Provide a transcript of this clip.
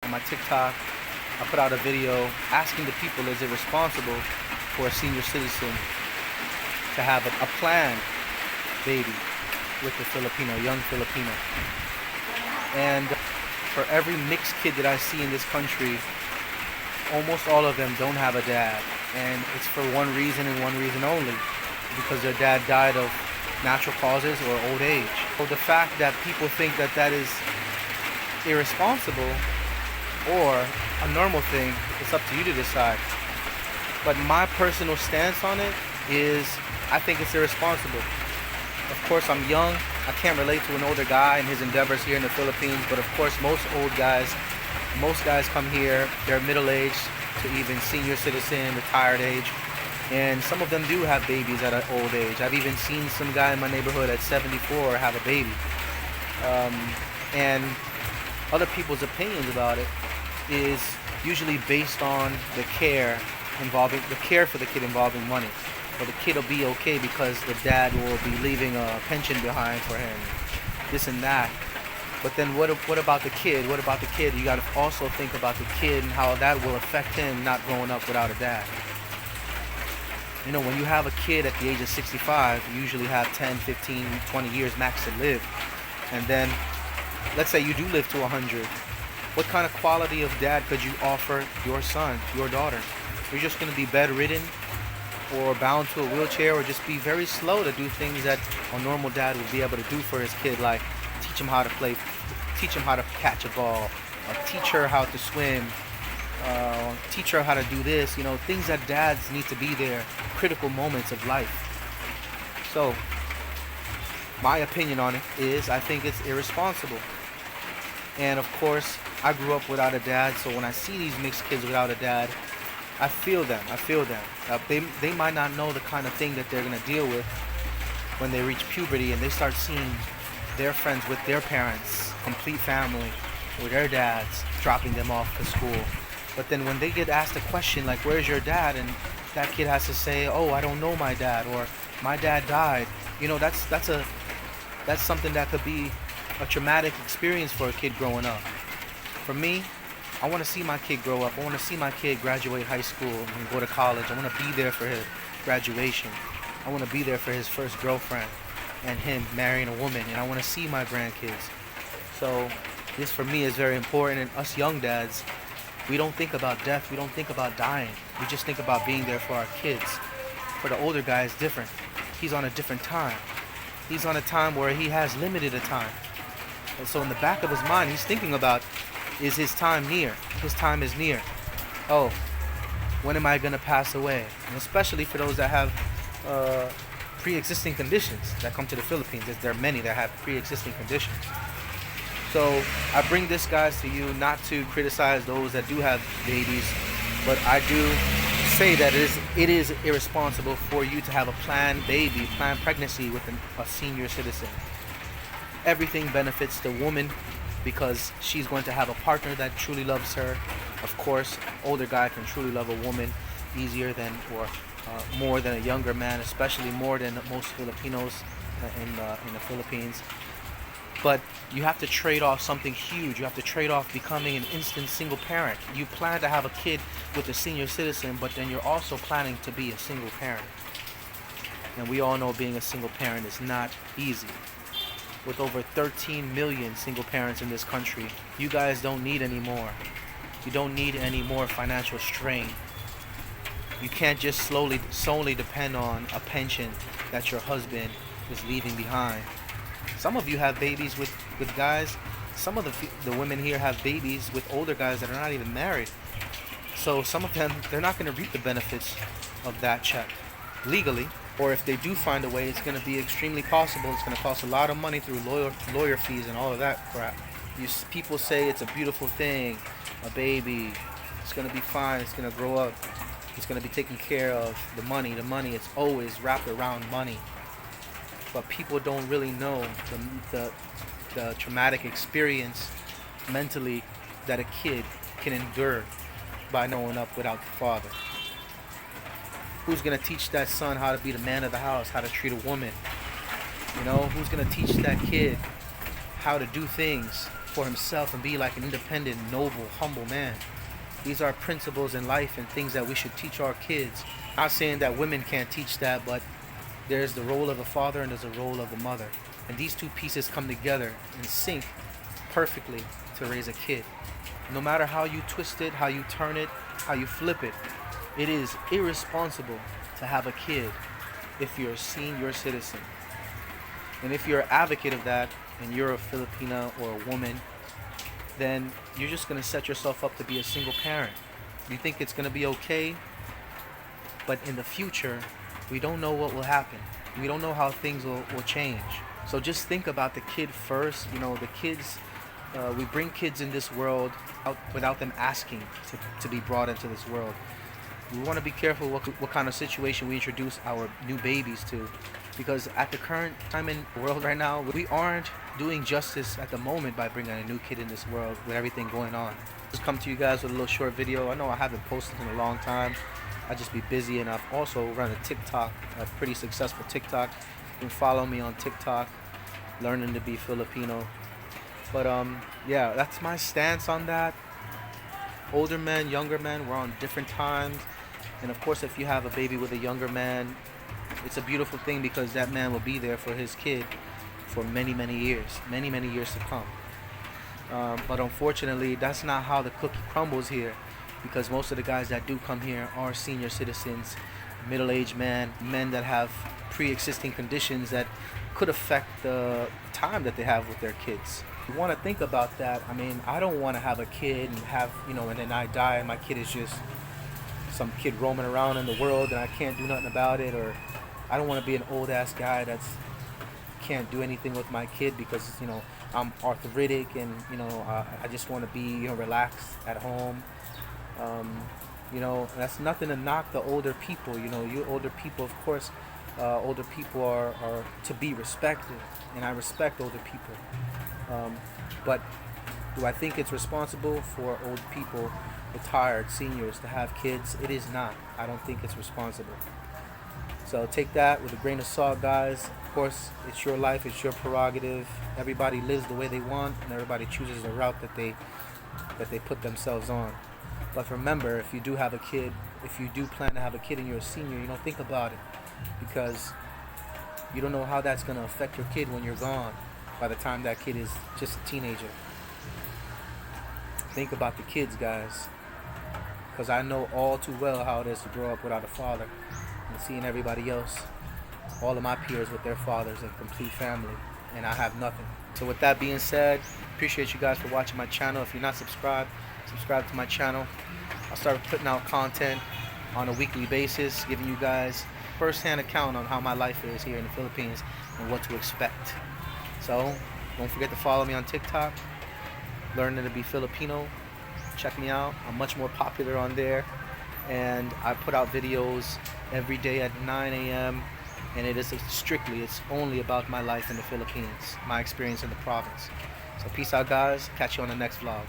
on my TikTok, I put out a video asking the people, is it responsible for a senior citizen to have a planned baby with a Filipino, young Filipino? And for every mixed kid that I see in this country, almost all of them don't have a dad. And it's for one reason and one reason only, because their dad died of natural causes or old age. So the fact that people think that that is irresponsible or a normal thing, it's up to you to decide. But my personal stance on it is, I think it's irresponsible. Of course, I'm young. I can't relate to an older guy and his endeavors here in the Philippines, but of course most guys come here, they're middle-aged to even senior citizen, retired age, and some of them do have babies at an old age. I've even seen some guy in my neighborhood at 74 have a baby. And other people's opinions about it is usually based on the care for the kid involving money. Or the kid will be okay because the dad will be leaving a pension behind for him, this and that. But then what about the kid? What about the kid? You got to also think about the kid and how that will affect him not growing up without a dad. You know, when you have a kid at the age of 65, you usually have 10, 15, 20 years max to live. And then, let's say you do live to 100. What kind of quality of dad could you offer your son, your daughter? You're just going to be bedridden or bound to a wheelchair, or just be very slow to do things that a normal dad would be able to do for his kid, like teach him how to play, teach him how to catch a ball, or teach her how to swim, teach her how to do this, you know, things that dads need to be there, critical moments of life. So, my opinion on it is, I think it's irresponsible. And of course, I grew up without a dad, so when I see these mixed kids without a dad, I feel them. They might not know the kind of thing that they're going to deal with when they reach puberty and they start seeing their friends with their parents, complete family, with their dads, dropping them off to school. But then when they get asked a question like, where's your dad? And that kid has to say, oh, I don't know my dad, or my dad died. You know, that's something that could be a traumatic experience for a kid growing up. For me, I want to see my kid grow up. I want to see my kid graduate high school and go to college. I want to be there for his graduation. I want to be there for his first girlfriend and him marrying a woman. And I want to see my grandkids. So this for me is very important. And us young dads, we don't think about death. We don't think about dying. We just think about being there for our kids. For the older guy, it's different. He's on a different time. He's on a time where he has limited a time. And so in the back of his mind, he's thinking about, is his time near? His time is near. Oh, when am I going to pass away? And especially for those that have pre-existing conditions that come to the Philippines. There are many that have pre-existing conditions. So I bring this, guys, to you not to criticize those that do have babies, but I do say that it is irresponsible for you to have a planned baby, planned pregnancy with a senior citizen. Everything benefits the woman, because she's going to have a partner that truly loves her. Of course, older guy can truly love a woman easier than, or more than a younger man, especially more than most Filipinos in the Philippines. But you have to trade off something huge. You have to trade off becoming an instant single parent. You plan to have a kid with a senior citizen, but then you're also planning to be a single parent. And we all know being a single parent is not easy. With over 13 million single parents in this country, you guys don't need any more. You don't need any more financial strain. You can't just solely depend on a pension that your husband is leaving behind. Some of you have babies with guys. Some of the women here have babies with older guys that are not even married. So some of them, they're not going to reap the benefits of that check legally. Or if they do find a way, it's going to be extremely possible. It's going to cost a lot of money through lawyer fees and all of that crap. People say it's a beautiful thing, a baby. It's going to be fine. It's going to grow up. It's going to be taken care of. The money, it's always wrapped around money. But people don't really know the traumatic experience mentally that a kid can endure by growing up without the father. Who's going to teach that son how to be the man of the house, how to treat a woman? You know, who's going to teach that kid how to do things for himself and be like an independent, noble, humble man. These are principles in life and things that we should teach our kids. Not saying that women can't teach that, but there's the role of a father and there's a role of a mother. And these two pieces come together and sync perfectly to raise a kid. No matter how you twist it, how you turn it, how you flip it, it is irresponsible to have a kid if you're a senior citizen. And if you're an advocate of that and you're a Filipina or a woman, then you're just going to set yourself up to be a single parent. You think it's going to be okay, but in the future, we don't know what will happen. We don't know how things will change. So just think about the kid first. You know, the kids, we bring kids in this world out without them asking to be brought into this world. We want to be careful what kind of situation we introduce our new babies to, because at the current time in the world right now, we aren't doing justice at the moment by bringing a new kid in this world with everything going on. Just come to you guys with a little short video. I know I haven't posted in a long time. I just be busy, and I've also run a TikTok, a pretty successful TikTok. You can follow me on TikTok, Learning to Be Filipino. But yeah, that's my stance on that. Older men, younger men, we're on different times. And of course, if you have a baby with a younger man, it's a beautiful thing because that man will be there for his kid for many, many years to come. But unfortunately, that's not how the cookie crumbles here, because most of the guys that do come here are senior citizens, middle-aged men that have pre-existing conditions that could affect the time that they have with their kids. You want to think about that. I mean, I don't want to have a kid and have, you know, and then I die and my kid is just some kid roaming around in the world and I can't do nothing about it. Or I don't want to be an old ass guy that's can't do anything with my kid because, you know, I'm arthritic and, you know, I just want to be, you know, relaxed at home. You know, that's nothing to knock the older people. You know, you older people, of course, older people are to be respected, and I respect older people. But do I think it's responsible for old people, retired seniors, to have kids? It is not. I don't think it's responsible. So take that with a grain of salt, guys. Of course, it's your life, it's your prerogative. Everybody lives the way they want, and everybody chooses the route that they put themselves on. But remember, if you do have a kid, if you do plan to have a kid and you're a senior, you know, think about it, because you don't know how that's going to affect your kid when you're gone, by the time that kid is just a teenager. Think about the kids, guys, because I know all too well how it is to grow up without a father and seeing everybody else, all of my peers with their fathers and complete family, and I have nothing. So with that being said, appreciate you guys for watching my channel. If you're not subscribed, subscribe to my channel. I'll start putting out content on a weekly basis, giving you guys first-hand account on how my life is here in the Philippines and what to expect. So don't forget to follow me on TikTok, Learning to Be Filipino. Check me out. I'm much more popular on there, and I put out videos every day at 9 a.m. and it's only about my life in the Philippines, my experience in the province. So peace out, guys. Catch you on the next vlog.